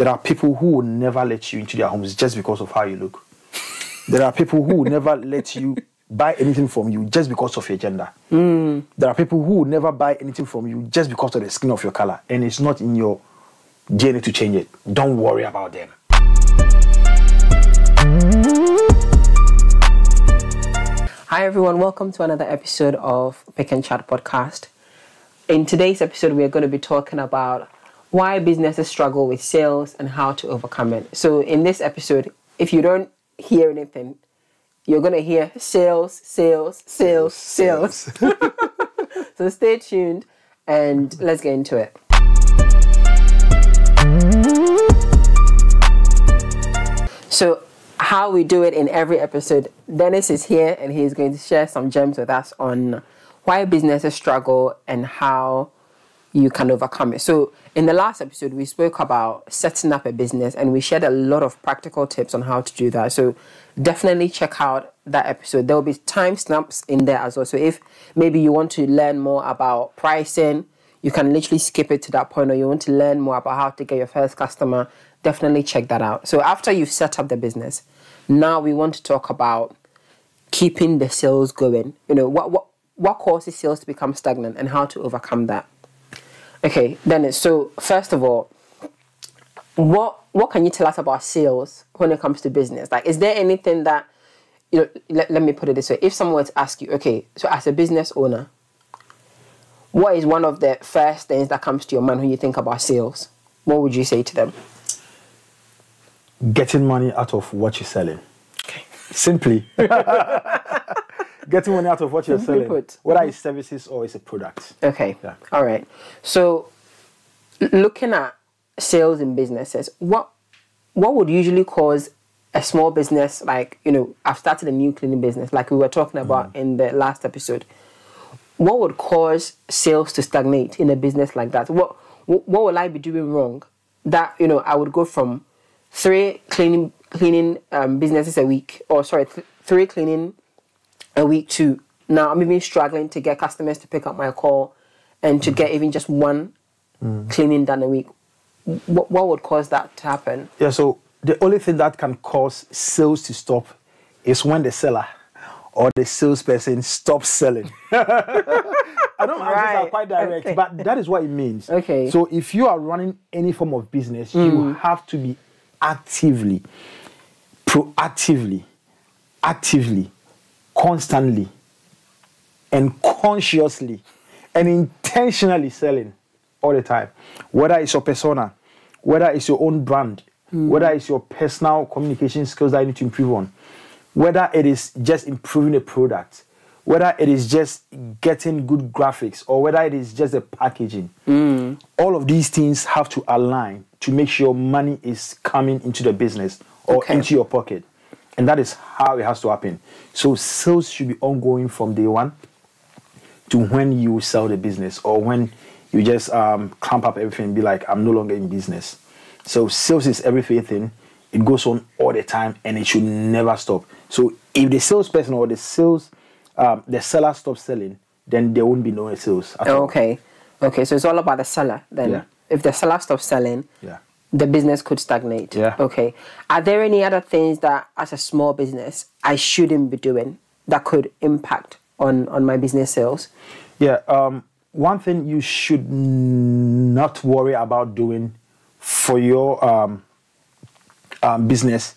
There are people who will never let you into their homes just because of how you look. There are people who will never let you buy anything from you just because of your gender. There are people who will never buy anything from you just because of the skin of your color, and it's not in your DNA to change it. Don't worry about them. Hi everyone, welcome to another episode of Pick and Chat podcast. In today's episode, we are going to be talking about why businesses struggle with sales and how to overcome it. So in this episode, if you don't hear anything, you're going to hear sales. So stay tuned and let's get into it. So how we do it in every episode, Dennis is here and he's going to share some gems with us on why businesses struggle and how you can overcome it. So in the last episode, we spoke about setting up a business and we shared a lot of practical tips on how to do that. So definitely check out that episode. There will be time stamps in there as well. So if maybe you want to learn more about pricing, you can literally skip it to that point, or you want to learn more about how to get your first customer, definitely check that out. So after you've set up the business, now we want to talk about keeping the sales going. You know, what causes sales to become stagnant and how to overcome that. Okay, Dennis, so first of all, what can you tell us about sales when it comes to business? Like, is there anything that, you know, let me put it this way. If someone were to ask you, okay, so as a business owner, what is one of the first things that comes to your mind when you think about sales? What would you say to them? Getting money out of what you're selling. Okay. Simply. Getting money out of what you're selling. Whether it's services or it's a product. Okay. Yeah. All right. So looking at sales in businesses, what would usually cause a small business, like, you know, I've started a new cleaning business like we were talking about in the last episode. What would cause sales to stagnate in a business like that? What will I be doing wrong that, you know, I would go from 3 cleaning businesses a week, or sorry, 3 cleaning a week to now I'm even struggling to get customers to pick up my call and to get even just 1 cleaning done a week. What would cause that to happen? Yeah, so the only thing that can cause sales to stop is when the seller or the salesperson stops selling. I don't know if these are quite direct, but that is what it means. Okay. So if you are running any form of business, you have to be actively, proactively, actively, constantly, and consciously, and intentionally selling all the time. Whether it's your persona, whether it's your own brand, whether it's your personal communication skills that you need to improve on, whether it is just improving a product, whether it is just getting good graphics, or whether it is just the packaging. All of these things have to align to make sure money is coming into the business or into your pocket. And that is how it has to happen. So sales should be ongoing from day one to when you sell the business, or when you just clamp up everything and be like, I'm no longer in business. So sales is everything. It goes on all the time and it should never stop. So if the salesperson or the seller stops selling, then there won't be no sales at all. Okay, so it's all about the seller then. Yeah. If the seller stops selling, the business could stagnate. Yeah. Okay. Are there any other things that, as a small business, I shouldn't be doing that could impact on my business sales? Yeah. One thing you should not worry about doing for your business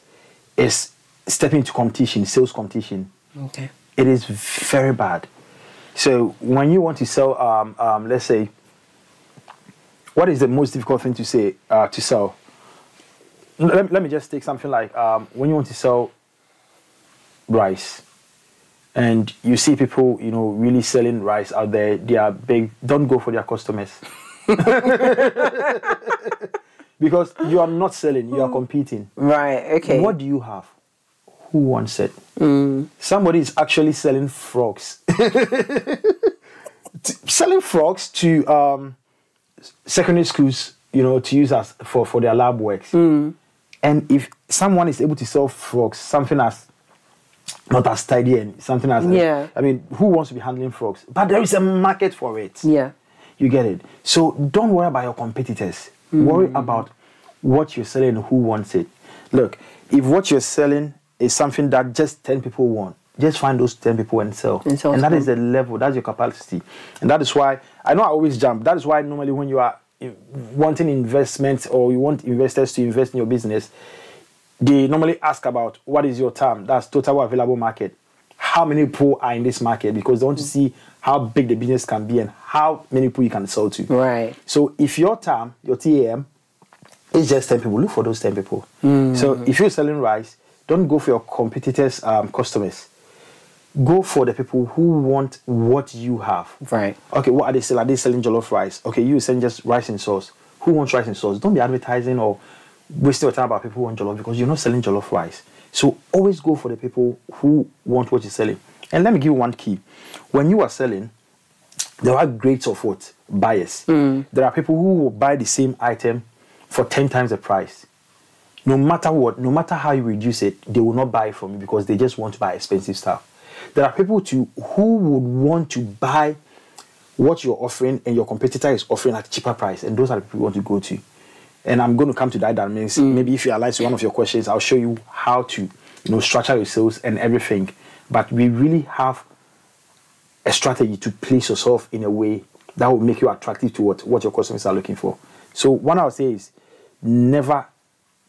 is stepping into competition, sales competition. Okay. It is very bad. So when you want to sell, let's say, what is the most difficult thing to say to sell? Let me just take something like when you want to sell rice, and you see people, you know, really selling rice out there. They are big. Don't go for their customers because you are not selling. You are competing. Right. Okay. What do you have? Who wants it? Somebody is actually selling frogs. Selling frogs to secondary schools, you know, to use as for their lab works. And if someone is able to sell frogs, something as not as tidy and something as I mean, who wants to be handling frogs? But there is a market for it. Yeah, you get it. So don't worry about your competitors. Worry about what you're selling and who wants it. Look, if what you're selling is something that just 10 people want, just find those 10 people and sell. And that is the level, that's your capacity. And that is why, I know I always jump, that is why normally when you are wanting investment or you want investors to invest in your business, they normally ask about what is your TAM, that's total available market. How many people are in this market? Because they want to see how big the business can be and how many people you can sell to. Right. So if your TAM, your TAM, is just 10 people, look for those 10 people. So if you're selling rice, don't go for your competitors' customers. Go for the people who want what you have. Right. Okay, what are they selling? Are they selling jollof rice? Okay, you selling just rice and sauce. Who wants rice and sauce? Don't be advertising or wasting your time about people who want jollof because you're not selling jollof rice. So always go for the people who want what you're selling. And let me give you one key. When you are selling, there are grades of what? Buyers. There are people who will buy the same item for 10 times the price. No matter what, no matter how you reduce it, they will not buy from you because they just want to buy expensive stuff. There are people too who would want to buy what you're offering and your competitor is offering at a cheaper price, and those are the people you want to go to. And I'm going to come to that. That means maybe if you align to one of your questions, I'll show you how to, structure your sales and everything. But we really have a strategy to place yourself in a way that will make you attractive to what your customers are looking for. So one I would say is never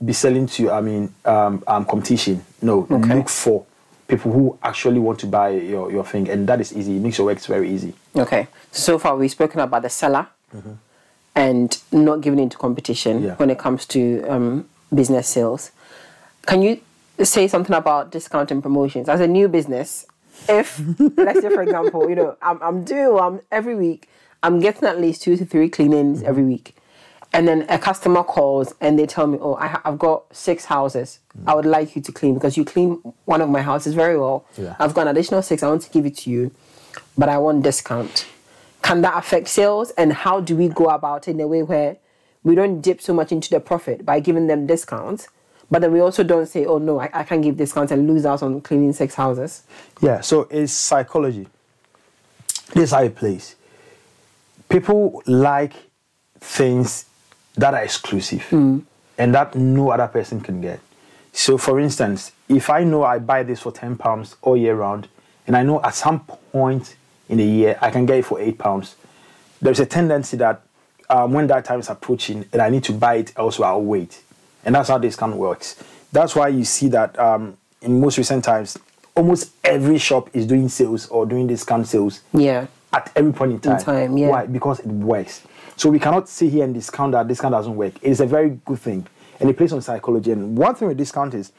be selling to competition. No, look for people who actually want to buy your thing, and that is easy. It makes your work very easy. Okay. So far we've spoken about the seller and not giving into competition when it comes to business sales. Can you say something about discount and promotions as a new business? If let's say for example, I'm doing every week, I'm getting at least 2 to 3 cleanings every week. And then a customer calls and they tell me, oh, I've got 6 houses. I would like you to clean because you clean one of my houses very well. Yeah. I've got an additional 6. I want to give it to you, but I want discount. Can that affect sales? And how do we go about it in a way where we don't dip so much into the profit by giving them discounts, but then we also don't say, oh, no, I can't give discounts and lose out on cleaning 6 houses? Yeah, so it's psychology. This is how it plays. People like things that are exclusive and that no other person can get. So for instance, if I know I buy this for £10 all year round, and I know at some point in the year I can get it for £8, there's a tendency that when that time is approaching and I need to buy it elsewhere, I'll wait. And that's how discount works. That's why you see that in most recent times, almost every shop is doing sales or doing discount sales at every point in time. Why? Because it works. So we cannot sit here and discount that discount doesn't work. It is a very good thing. And it plays on psychology. And one thing with discount is,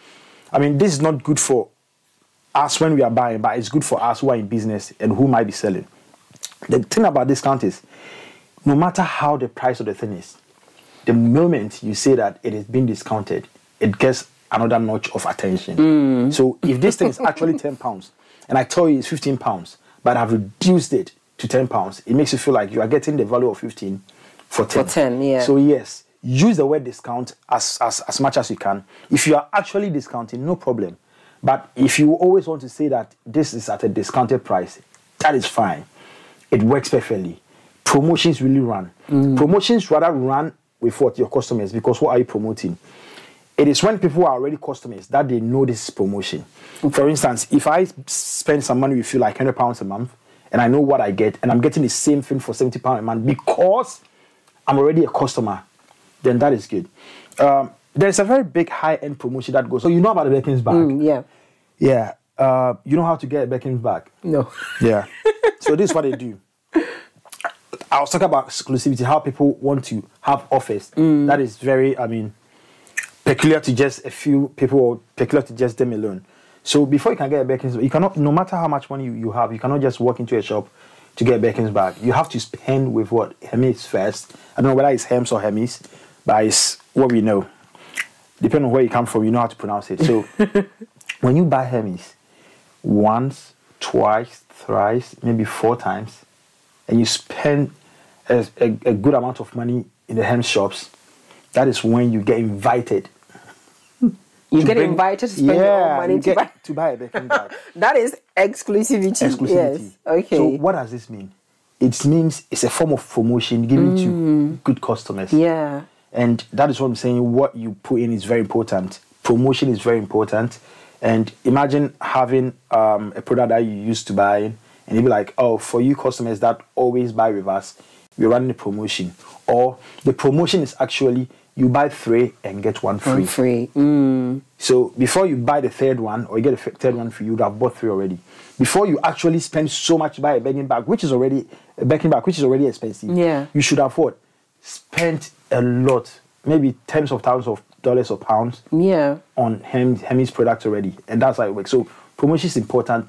this is not good for us when we are buying, but it's good for us who are in business and who might be selling. The thing about discount is, no matter how the price of the thing is, the moment you say that it is being discounted, it gets another notch of attention. So if this thing is actually £10 and I tell you it's £15, but I've reduced it to £10, it makes you feel like you are getting the value of 15 for 10. For 10, yeah. So yes, use the word discount as much as you can. If you are actually discounting, no problem. But if you always want to say that this is at a discounted price, that is fine. It works perfectly. Promotions really run. Promotions rather run with what your customers, because what are you promoting? It is when people are already customers that they know this is promotion. For instance, if I spend some money with you, like £100 a month, and I know what I get, and I'm getting the same thing for £70 a month because I'm already a customer, then that is good. There's a very big high-end promotion that goes. So you know about the Birkin's bag? Yeah. You know how to get a Birkin's bag? No. Yeah. So this is what they do. I was talking about exclusivity, how people want to have offers. That is very, peculiar to just a few people or peculiar to just them alone. So before you can get a Birkin's bag, you cannot, no matter how much money you have, you cannot just walk into a shop to get a Birkin's bag. You have to spend with what? Hermes first. I don't know whether it's Hermes or Hermes, but it's what we know. Depending on where you come from, you know how to pronounce it. So when you buy Hermes once, twice, thrice, maybe 4 times, and you spend a good amount of money in the Hermes shops, that is when you get invited. You get invited to spend your own money to buy a Birkin bag. That is exclusivity. Yes. Okay. So what does this mean? It means it's a form of promotion given to good customers. Yeah. And that is what I'm saying. What you put in is very important. Promotion is very important. And imagine having a product that you used to buy, and you'd be like, oh, for you customers that always buy with us, we're running a promotion. Or the promotion is actually you buy 3 and get 1 free. 1 free. So before you buy the 3rd one, or you get the 3rd one free, you would have bought 3 already. Before you actually spend so much to buy a begging bag, which is already expensive. Yeah. You should have what? Spent a lot, maybe tens of thousands of dollars or pounds. Yeah. On Hemi's products already, and that's how it works. So promotion is important.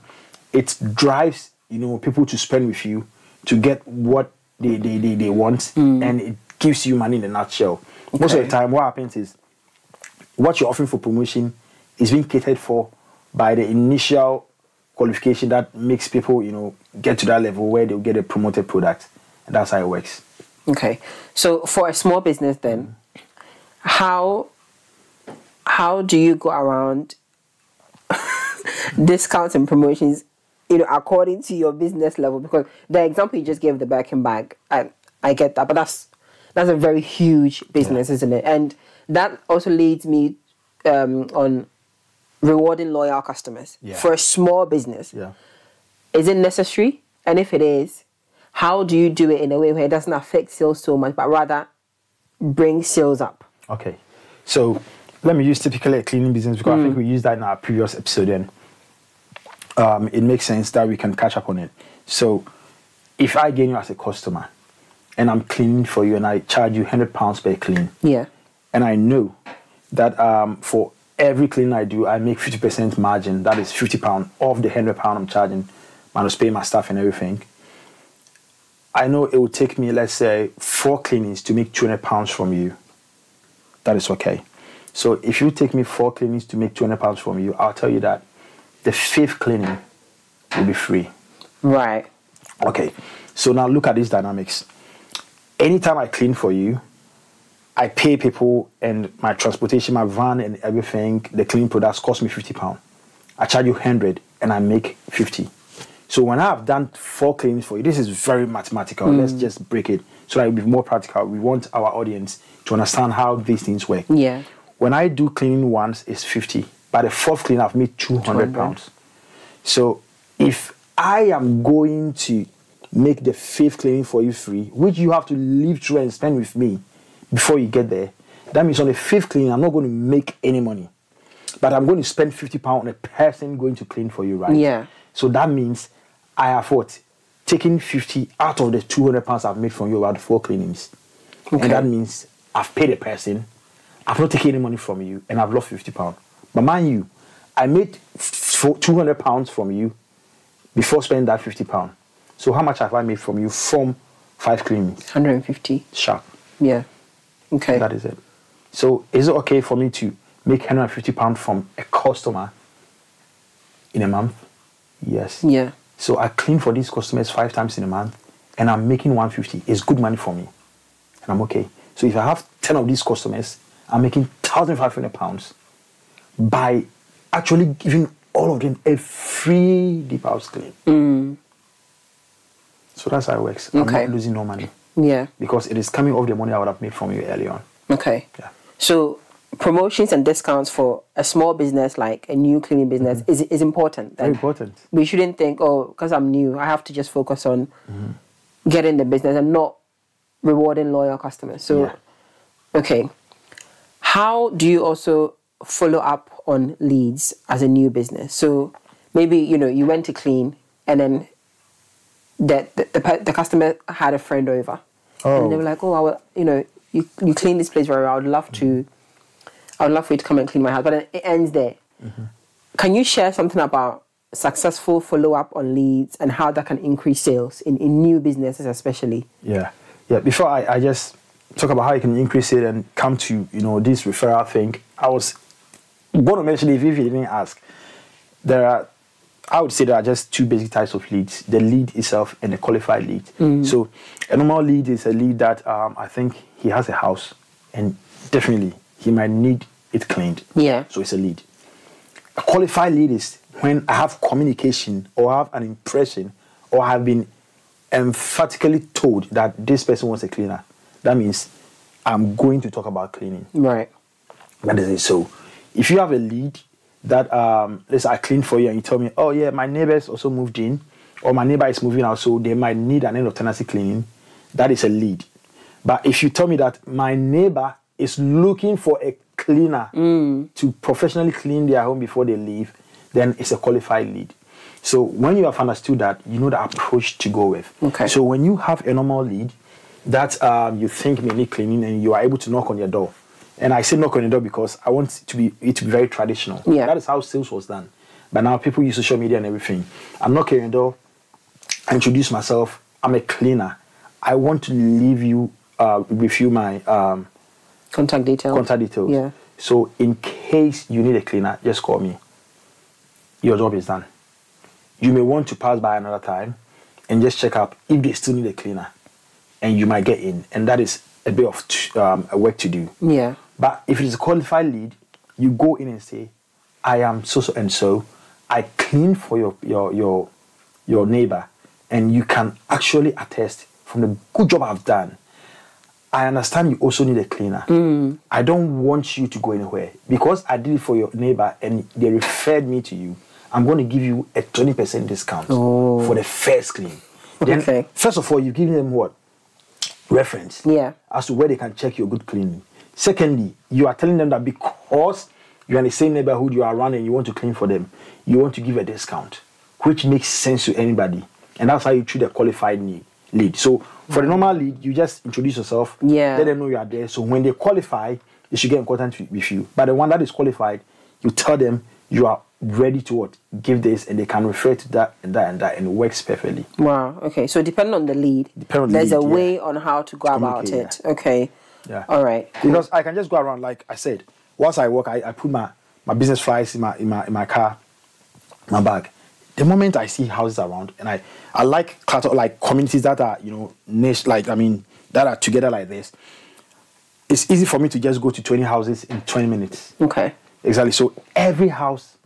It drives people to spend with you to get what they want, and it gives you money in a nutshell. Okay. Most of the time, what happens is what you're offering for promotion is being catered for by the initial qualification that makes people get to that level where they'll get a promoted product, and that's how it works. Okay, so for a small business, then how do you go around discounts and promotions, according to your business level? Because the example you just gave, the Birkin bag, I get that, but that's a very huge business, isn't it? And that also leads me on rewarding loyal customers for a small business. Yeah. Is it necessary? And if it is, how do you do it in a way where it doesn't affect sales so much, but rather bring sales up? Okay, so let me use typically a cleaning business, because I think we used that in our previous episode, and it makes sense that we can catch up on it. So if I gain you as a customer and I'm cleaning for you and I charge you £100 per clean, and I know that for every clean I do, I make 50% margin, that is £50 off the £100 I'm charging, minus pay my staff and everything. I know it will take me, let's say, 4 cleanings to make £200 from you. That is okay. So if you take me 4 cleanings to make £200 from you, I'll tell you that the 5th cleaning will be free. Right. Okay. So now look at these dynamics. Anytime I clean for you, I pay people, and my transportation, my van and everything, the cleaning products cost me £50. I charge you 100 and I make 50. So when I have done 4 cleanings for you, this is very mathematical. Let's just break it so that it will be more practical. We want our audience to understand how these things work. Yeah. When I do cleaning once, it's 50. By the 4th clean, I've made £200. So if I am going to make the 5th cleaning for you free, which you have to live through and spend with me before you get there, that means on the 5th cleaning, I'm not going to make any money. But I'm going to spend £50 on a person going to clean for you, right? Yeah. So that means I have what? Taken 50 out of the £200 I've made from you about 4 cleanings. Okay. And that means I've paid a person, I've not taken any money from you, and I've lost £50. But mind you, I made £200 from you before spending that £50. So how much have I made from you from 5 cleanings? 150. Sharp. Yeah. Okay. That is it. So is it okay for me to make £150 from a customer in a month? Yes. Yeah. So I clean for these customers 5 times in a month, and I'm making 150. It's good money for me, and I'm okay. So if I have 10 of these customers, I'm making £1,500 by actually giving all of them a free deep house clean. So that's how it works. I'm not losing no money. Yeah. Because it is coming off the money I would have made from you early on. Okay. Yeah. So promotions and discounts for a small business like a new cleaning business is important. Very important. We shouldn't think, oh, because I'm new, I have to just focus on getting the business and not rewarding loyal customers. So, okay. How do you also follow up on leads as a new business? So maybe, you went to clean and then the customer had a friend over. Oh. And they were like, oh, you clean this place very well. I would love for you to come and clean my house. But then it ends there. Can you share something about successful follow-up on leads and how that can increase sales in new businesses especially? Yeah. Before I just talk about how you can increase it and come to, this referral thing, I was going to mention, if you didn't ask, I would say there are just 2 basic types of leads: the lead itself and the qualified lead. So a normal lead is a lead that I think he has a house and definitely he might need it cleaned. Yeah. So it's a lead. A qualified lead is when I have communication or I have an impression or I have been emphatically told that this person wants a cleaner. That means I'm going to talk about cleaning. Right. That is it. So if you have a lead that let's say I clean for you and you tell me, oh yeah, my neighbors also moved in, or my neighbor is moving out, so they might need an end of tenancy cleaning, that is a lead. But if you tell me that my neighbor is looking for a cleaner to professionally clean their home before they leave, then it's a qualified lead. So when you have understood that, you know the approach to go with. Okay. So when you have a normal lead that you think may need cleaning and you are able to knock on your door, and I say knock on your door because I want it to be very traditional. Yeah. That is how sales was done. But now people use social media and everything. I'm knocking on your door, I introduce myself, I'm a cleaner. I want to leave you with you my contact details. Yeah. So in case you need a cleaner, just call me. Your job is done. You may want to pass by another time and just check up if they still need a cleaner, and you might get in, and that is a bit of work to do. Yeah. But if it is a qualified lead, you go in and say, I am so and so. I clean for your neighbor, and you can actually attest from the good job I've done. I understand you also need a cleaner. I don't want you to go anywhere because I did it for your neighbor and they referred me to you. I'm going to give you a 20% discount for the first clean. Then, first of all, you give them what? Reference. Yeah. As to where they can check your good cleaning. Secondly, you are telling them that because you're in the same neighborhood you are around and you want to clean for them, you want to give a discount, which makes sense to anybody. And that's how you treat a qualified lead. So for the normal lead, you just introduce yourself, let them know you are there. So when they qualify, they should get in contact with you. But the one that is qualified, you tell them you are ready to what? Give this, and they can refer to that and that and that, and it works perfectly. Wow. Okay. So depending on the lead, there's a way on how to go about it. Yeah. Okay. Yeah. All right. Because I can just go around, like I said, once I work, I put my business flyers in my car, my bag. The moment I see houses around, and I like communities that are, niche, that are together like this, it's easy for me to just go to 20 houses in 20 minutes. Okay. Exactly. So every house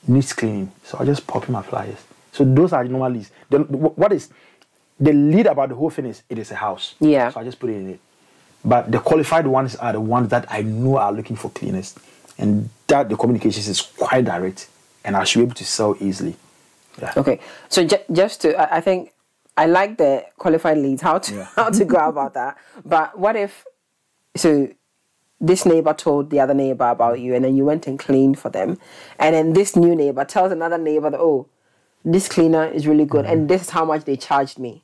needs cleaning. So I just pop in my flyers. So those are the normal leads. Then what is the lead about the whole thing is it is a house. Yeah. So I just put it in it. But the qualified ones are the ones that I know are looking for cleaners. And that the communications is quite direct. And I should be able to sell easily. Yeah. Okay. So just to, I think I like the qualified leads, how to go about that. But what if, so this neighbor told the other neighbor about you, and then you went and cleaned for them, and then this new neighbor tells another neighbor that, oh, this cleaner is really good, and this is how much they charged me.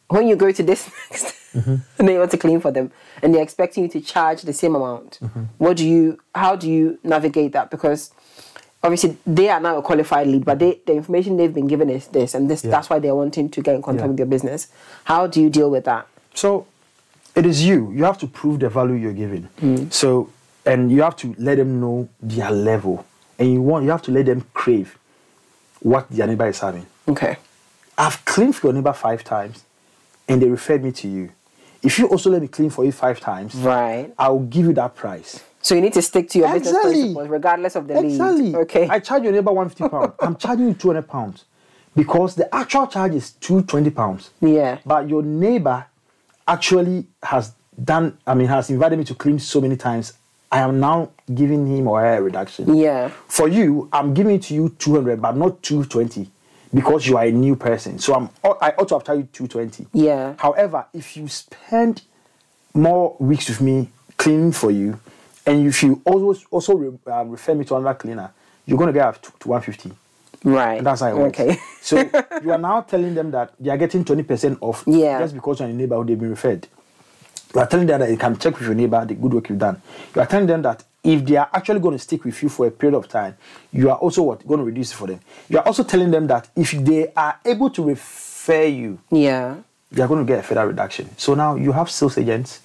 When you go to this next neighbor to clean for them, and they're expecting you to charge the same amount, how do you navigate that? Because obviously they are now a qualified lead, but the information they've been given is this, and this. That's why they're wanting to get in contact with your business. How do you deal with that? So it is you. You have to prove the value you're giving. So, and you have to let them know their level, and you have to let them crave what their neighbor is having. Okay. I've cleaned for your neighbor 5 times, and they referred me to you. If you also let me clean for you 5 times, right, I'll give you that price. So you need to stick to your business principles, regardless of the lead. Okay. I charge your neighbor £150. I'm charging you £200 because the actual charge is £220. Yeah. But your neighbor actually has invited me to clean so many times. I am now giving him or her a reduction. Yeah. For you, I'm giving it to you 200, but not 220 because you are a new person. So I ought to have charged you 220. Yeah. However, if you spend more weeks with me cleaning for you, and if you also refer me to another cleaner, you're going to get up to 150. Right. And that's how it works. Okay. So you are now telling them that they are getting 20% off just because you're in a neighborhood they've been referred. You are telling them that you can check with your neighbor the good work you've done. You are telling them that if they are actually going to stick with you for a period of time, you are also going to reduce it for them. You are also telling them that if they are able to refer you, they are going to get a further reduction. So now you have sales agents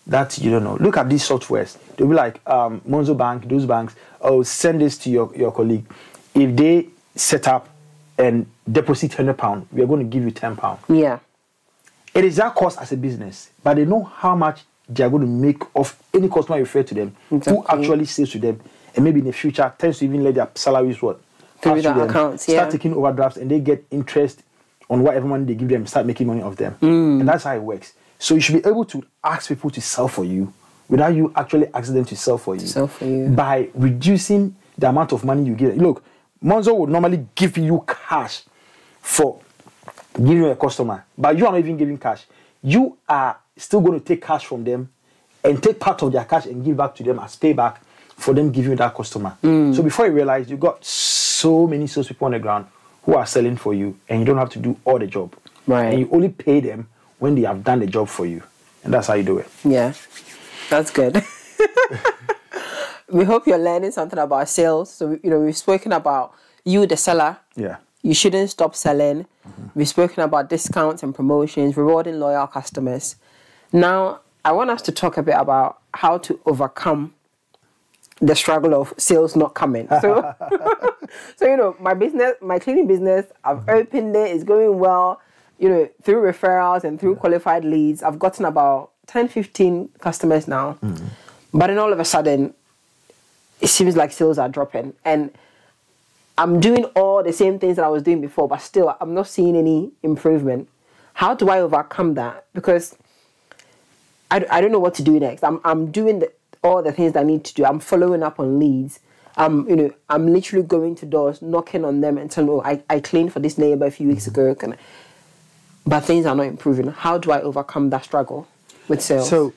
that you don't know. Look at these softwares. They'll be like Monzo Bank, those banks, send this to your colleague. If they set up and deposit £100, we are going to give you £10. Yeah. It is that cost as a business, but they know how much they are going to make off any customer refer to them, who actually says to them, and maybe in the future tends to even let their salaries through their accounts, start taking overdrafts, and they get interest on whatever money they give them, start making money off them. And that's how it works. So you should be able to ask people to sell for you without you actually asking them to sell for you. By reducing the amount of money you give. Look, Monzo would normally give you cash for giving you a customer, but you are not even giving cash. You are still going to take cash from them and take part of their cash and give back to them as payback for them giving you that customer. So before you realize, you got so many salespeople on the ground who are selling for you, and you don't have to do all the job. Right. And you only pay them when they have done the job for you. And that's how you do it. Yeah, that's good. We hope you're learning something about sales. So, we've spoken about you, the seller. Yeah. You shouldn't stop selling. We've spoken about discounts and promotions, rewarding loyal customers. Now, I want us to talk a bit about how to overcome the struggle of sales not coming. So, my cleaning business, I've opened it, it's going well. Through referrals and through qualified leads, I've gotten about 10, 15 customers now. But then all of a sudden, it seems like sales are dropping. And I'm doing all the same things that I was doing before, but still, I'm not seeing any improvement. How do I overcome that? Because I don't know what to do next. I'm doing all the things that I need to do. I'm following up on leads. I'm literally going to doors, knocking on them and telling them, I cleaned for this neighbor a few weeks ago. But things are not improving. How do I overcome that struggle with sales? So,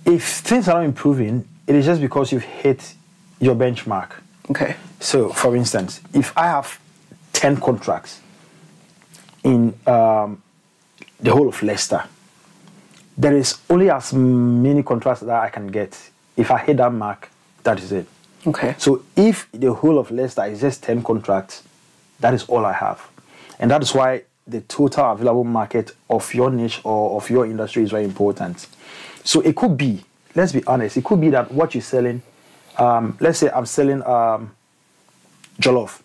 if things are not improving, it is just because you've hit your benchmark. Okay. So, for instance, if I have 10 contracts in the whole of Leicester, there is only as many contracts that I can get. If I hit that mark, that is it. Okay. So, if the whole of Leicester is just 10 contracts, that is all I have. And that is why the total available market of your niche or of your industry is very important. So, it could be, let's be honest, it could be that what you're selling, let's say I'm selling jollof.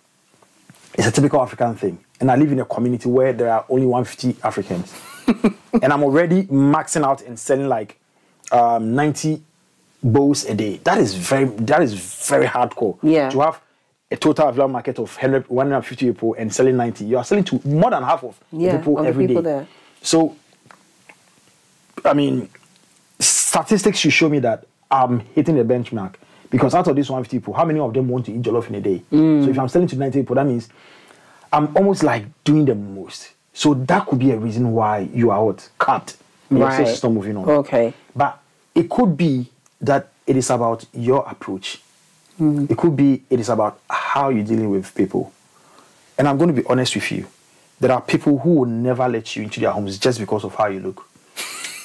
It's a typical African thing. And I live in a community where there are only 150 Africans. And I'm already maxing out and selling like 90 bowls a day. That is very hardcore. Yeah. To have a total available market of 150 people and selling 90, you are selling to more than half of the people every day. There. So, I mean, statistics should show me that I'm hitting the benchmark. Because out of these 150 people, how many of them want to eat jollof in a day? So if I'm selling to 90 people, that means I'm almost like doing the most. So that could be a reason why you are capped. Your sales is not moving on. Okay. But it could be that it is about your approach. It could be it is about how you're dealing with people. And I'm going to be honest with you. There are people who will never let you into their homes just because of how you look.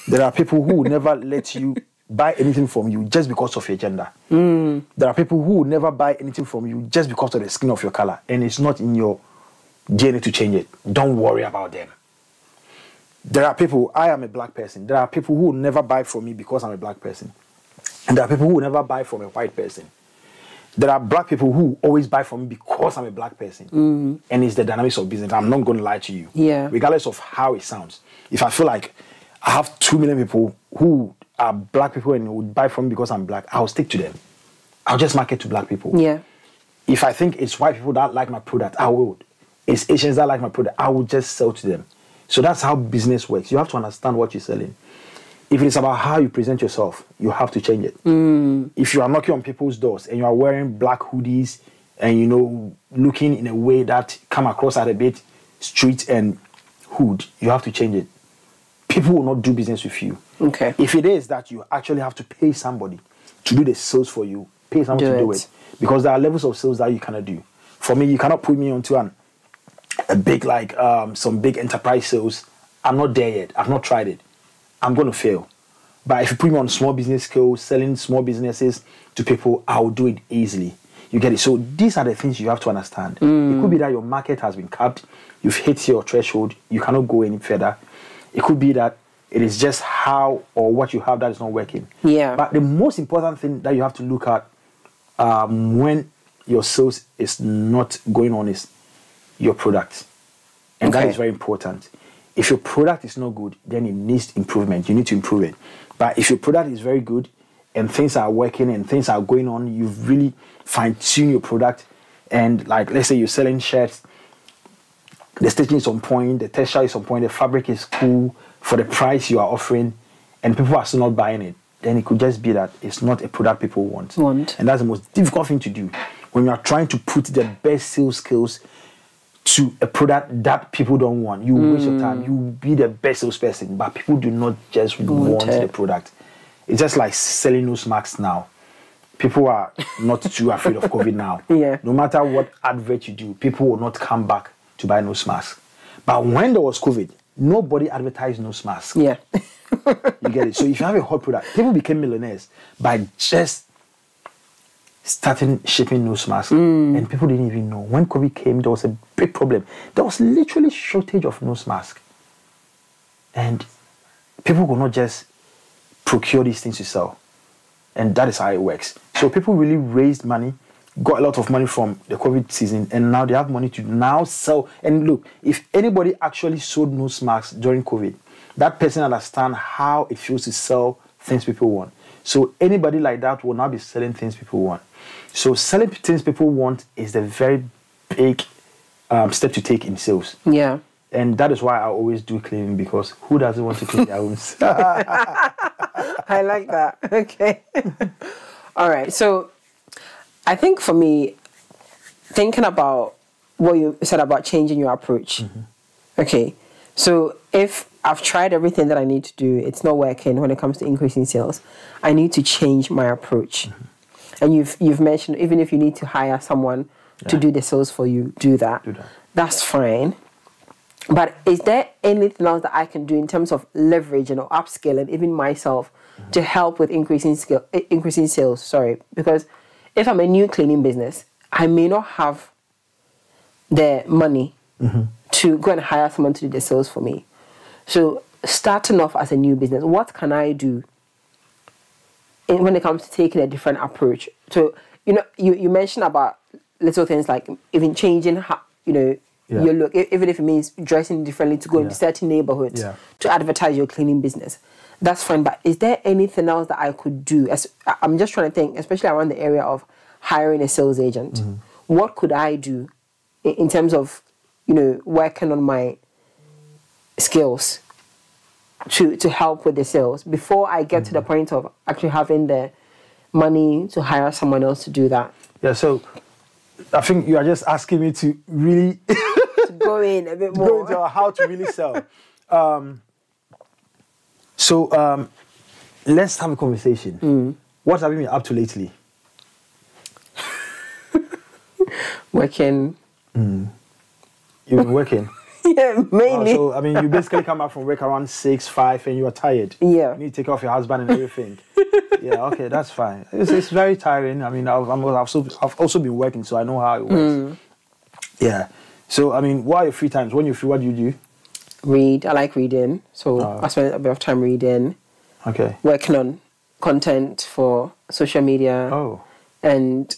There are people who will never let you buy anything from you just because of your gender. There are people who will never buy anything from you just because of the skin of your color. And it's not in your DNA to change it. Don't worry about them. There are people, I am a black person. There are people who will never buy from me because I'm a black person. And there are people who will never buy from a white person. There are black people who always buy from me because I'm a black person. And it's the dynamics of business. I'm not going to lie to you. Yeah. Regardless of how it sounds. If I feel like I have 2 million people who are black people and would buy from me because I'm black, I'll stick to them. I'll just market to black people. Yeah. If I think it's white people that like my product, I would. It's Asians that like my product, I would just sell to them. So that's how business works. You have to understand what you're selling. If it is about how you present yourself, you have to change it. If you are knocking on people's doors and you are wearing black hoodies and, looking in a way that come across as a bit street and hood, you have to change it. People will not do business with you. Okay. If it is that you actually have to pay somebody to do the sales for you, pay someone to do it. Because there are levels of sales that you cannot do. For me, you cannot put me onto a big, some big enterprise sales. I'm not there yet. I've not tried it. I'm going to fail. But if you put me on small business skills, selling small businesses to people, I will do it easily. You get it? So these are the things you have to understand. It could be that your market has been capped. You've hit your threshold. You cannot go any further. It could be that it is just how or what you have that is not working. Yeah. But the most important thing that you have to look at when your sales is not going on is your product. And that is very important. If your product is not good, then it needs improvement. You need to improve it. But if your product is very good and things are working and things are going on, you've really fine-tuned your product. And let's say you're selling shirts, the stitching is on point, the texture is on point, the fabric is cool, for the price you are offering and people are still not buying it, then it could just be that it's not a product people want. And that's the most difficult thing to do. When you are trying to put the best sales skills to a product that people don't want, you waste your time. You be the best salesperson, but people do not just want the product. It's just like selling nose masks now. People are not too afraid of COVID now. No matter what advert you do, people will not come back to buy nose masks. But when there was COVID, nobody advertised nose masks. You get it? So if you have a hot product, people became millionaires by just starting shipping nose masks. And people didn't even know. When COVID came, there was a big problem. There was literally shortage of nose masks. And people could not just procure these things to sell. And that is how it works. So people really raised money, got a lot of money from the COVID season, and now they have money to now sell. And look, if anybody actually sold nose masks during COVID, that person understands how it feels to sell things people want. So anybody like that will now be selling things people want. So selling things people want is the very big step to take in sales. And that is why I always do cleaning, because who doesn't want to clean their rooms? I like that. Okay. All right. So I think for me, thinking about what you said about changing your approach. Okay. So if I've tried everything that I need to do, it's not working when it comes to increasing sales, I need to change my approach. And you've mentioned, even if you need to hire someone to do the sales for you, do that. That's fine. But is there anything else that I can do in terms of leveraging or upscaling even myself to help with increasing sales? Sorry, because if I'm a new cleaning business, I may not have the money to go and hire someone to do the sales for me. So starting off as a new business, what can I do when it comes to taking a different approach? So, you mentioned about little things like even changing how, your look, even if it means dressing differently to go into certain neighborhoods to advertise your cleaning business. That's fine. But is there anything else that I could do? I'm just trying to think, especially around the area of hiring a sales agent. What could I do in terms of, working on my skills to help with the sales before I get to the point of actually having the money to hire someone else to do that? So I think you are just asking me to really to go in a bit more. Go into how to really sell. Let's have a conversation. What have you been up to lately? Working. You've been working? Mainly. You basically come back from work around 6, 5 and you are tired. You need to take off your husband and everything. Okay, that's fine. It's very tiring. I've also been working, so I know how it works. So, what are your free times? When you're free, what do you do? Read. I like reading. So I spend a bit of time reading. Working on content for social media. And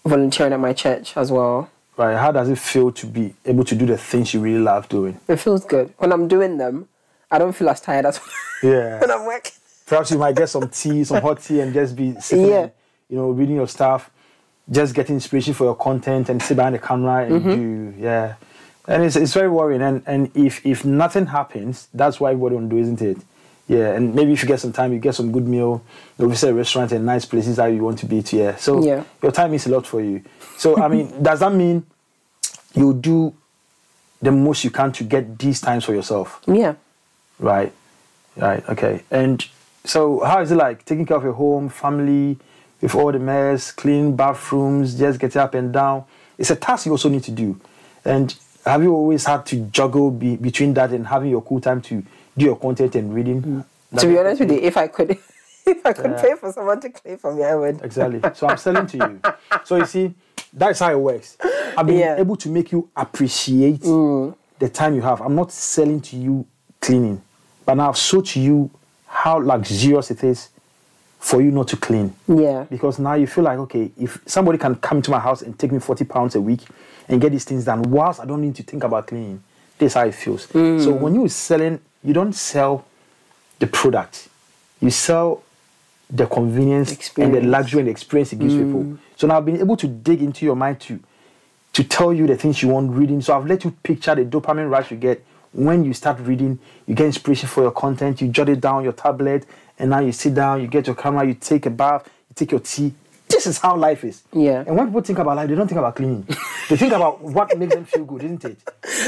volunteering at my church as well. How does it feel to be able to do the things you really love doing? It feels good. When I'm doing them, I don't feel as tired as when I'm working. Perhaps you might get some tea, some hot tea, and just be sitting, reading your stuff, just getting inspiration for your content, and sit behind the camera and do, And it's very worrying. And if nothing happens, that's why everybody won't do, isn't it? And maybe if you get some time, you get some good meal, you visit a restaurant and nice places that you want to be to. So your time means a lot for you. So does that mean you do the most you can to get these times for yourself? Right. Okay. And so how is it like taking care of your home, family, with all the mess, cleaning bathrooms, just getting up and down? It's a task you also need to do. And have you always had to juggle between that and having your cool time to do your content and reading? To be honest with you, if I could pay for someone to clean for me, I would. Exactly. So I'm selling to you. So you see, that's how it works. I've been able to make you appreciate the time you have. I'm not selling to you cleaning, but now I've sold to you how luxurious it is for you not to clean. Because now you feel like, okay, if somebody can come to my house and take me £40 a week and get these things done, whilst I don't need to think about cleaning, this is how it feels. So when you're selling, you don't sell the product. You sell the convenience and the luxury and the experience it gives people. So now I've been able to dig into your mind to tell you the things you want reading. So I've let you picture the dopamine rush you get when you start reading, you get inspiration for your content, you jot it down on your tablet, and now you sit down, you get your camera, you take a bath, you take your tea. This is how life is. Yeah. And when people think about life, they don't think about cleaning. They think about what makes them feel good, isn't it?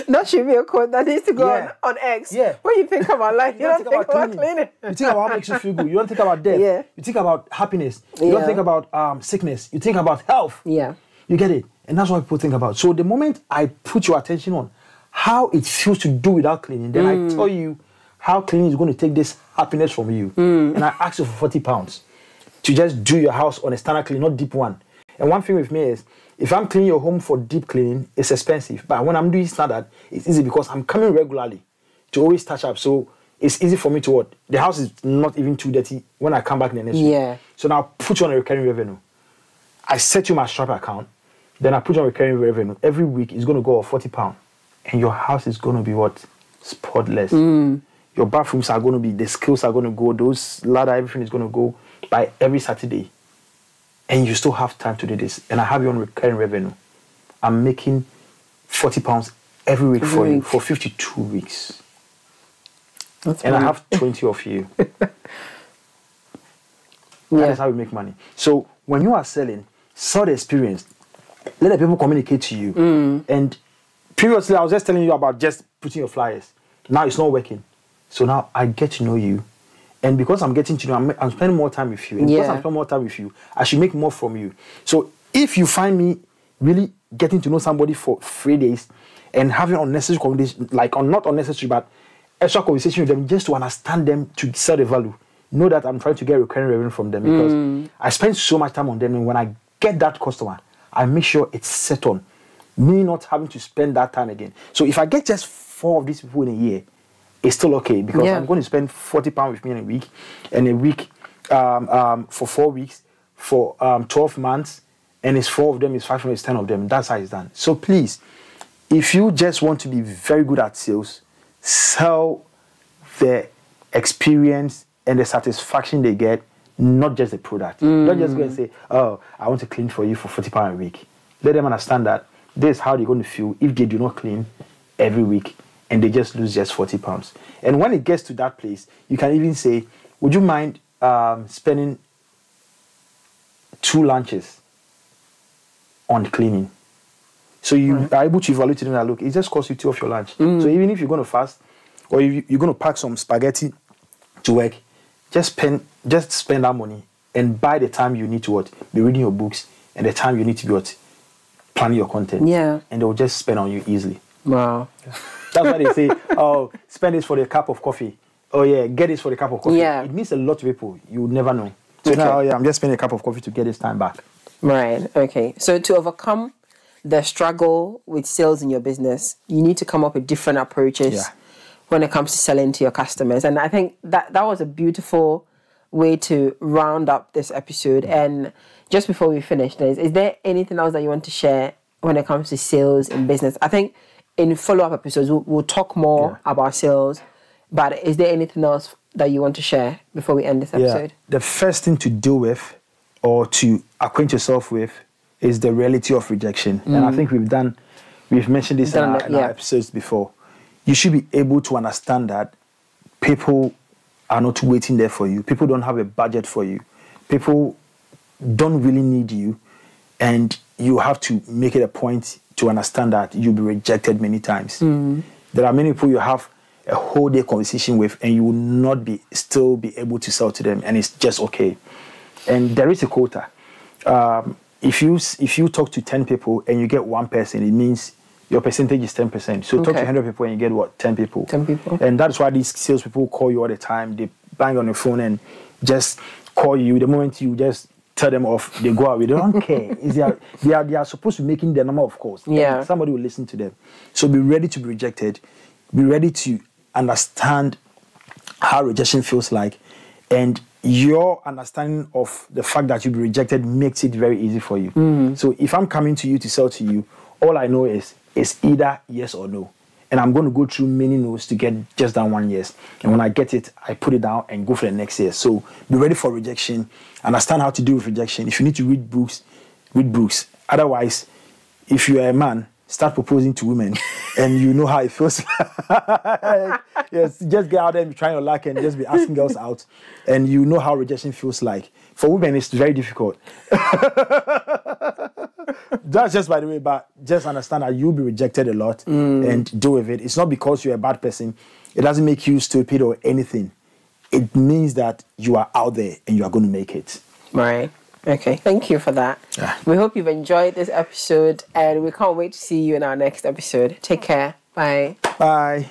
That should be a quote that needs to go Yeah. on X. Yeah. When you think about life, you don't think about cleaning. You think about what makes you feel good. You don't think about death. Yeah. You think about happiness. You don't think about sickness. You think about health. Yeah. You get it? And that's what people think about. So the moment I put your attention on how it feels to do without cleaning, then I tell you how cleaning is going to take this happiness from you. And I ask you for £40 to just do your house on a standard clean, not deep one. And one thing with me is, if I'm cleaning your home for deep cleaning, it's expensive. But when I'm doing standard, it's easy because I'm coming regularly to always touch up. So it's easy for me to what? The house is not even too dirty when I come back in the next week. So now I put you on a recurring revenue. I set you my Stripe account. Then I put you on recurring revenue. Every week it's going to go off £40. And your house is going to be what? Spotless. Your bathrooms are going to be, the skills are going to go, those ladder, everything is going to go by every Saturday. And you still have time to do this. And I have you on recurring revenue. I'm making £40 every week for you for 52 weeks. That's and funny. I have 20 of you. That is how we make money. So when you are selling, sell the experience. Let the people communicate to you. And previously, I was just telling you about just putting your flyers. Now it's not working. So now I get to know you. And because I'm getting to know, I'm spending more time with you. And because I'm spending more time with you, I should make more from you. So if you find me really getting to know somebody for 3 days and having unnecessary conversation, like not unnecessary, but extra conversation with them just to understand them, to sell the value, know that I'm trying to get recurring revenue from them because I spend so much time on them. And when I get that customer, I make sure it's set on me not having to spend that time again. So if I get just 4 of these people in a year, it's still okay because I'm going to spend £40 with me in a week, and a week for 4 weeks for 12 months, and it's 4 of them, it's 5 of them, it's 10 of them. That's how it's done. So please, if you just want to be very good at sales, sell the experience and the satisfaction they get, not just the product. Don't just go and say, oh, I want to clean for you for £40 a week. Let them understand that this is how they're going to feel if they do not clean every week and they just lose just £40. And when it gets to that place, you can even say, would you mind spending 2 lunches on cleaning? So you are able to evaluate it and look, it just costs you 2 of your lunch. So even if you're going to fast or you're going to pack some spaghetti to work, just spend that money and buy the time you need to what? Be reading your books and the time you need to be what? Planning your content. And they will just spend on you easily. Wow. That's why they say, oh, spend this for the cup of coffee. Oh yeah, get this for the cup of coffee. It means a lot to people. You would never know. So now, I'm just spending a cup of coffee to get this time back. Right, okay. So to overcome the struggle with sales in your business, you need to come up with different approaches when it comes to selling to your customers. And I think that was a beautiful way to round up this episode. And just before we finish, is there anything else that you want to share when it comes to sales in business? I think in follow-up episodes, we'll talk more about sales. But is there anything else that you want to share before we end this episode? The first thing to deal with or to acquaint yourself with is the reality of rejection. And I think we've mentioned this in our episodes before. You should be able to understand that people are not waiting there for you. People don't have a budget for you. People don't really need you. And you have to make it a point to understand that you'll be rejected many times. There are many people you have a whole day conversation with and you will not still be able to sell to them, and it's just okay. And there is a quota. If you talk to 10 people and you get 1 person, it means your percentage is 10%. So talk to 100 people and you get what? 10 people. 10 people. And that's why these salespeople call you all the time. They bang on the phone and just call you. The moment you just tell them off, they go away. They don't care. They are supposed to be making their number, of course. And somebody will listen to them. So be ready to be rejected. Be ready to understand how rejection feels like. And your understanding of the fact that you'll be rejected makes it very easy for you. So if I'm coming to you to sell to you, all I know is either yes or no. And I'm going to go through many no's to get just that 1 yes. And when I get it, I put it down and go for the next yes. So be ready for rejection. Understand how to deal with rejection. If you need to read books, read books. Otherwise, if you are a man, start proposing to women, and you know how it feels. Yes, just get out there and be trying your luck and just be asking girls out, and you know how rejection feels like. For women, it's very difficult. That's just by the way, but just understand that you'll be rejected a lot and deal with it. It's not because you're a bad person. It doesn't make you stupid or anything. It means that you are out there and you are going to make it. Right. Okay. Thank you for that. Yeah. We hope you've enjoyed this episode, and we can't wait to see you in our next episode. Take care. Bye. Bye.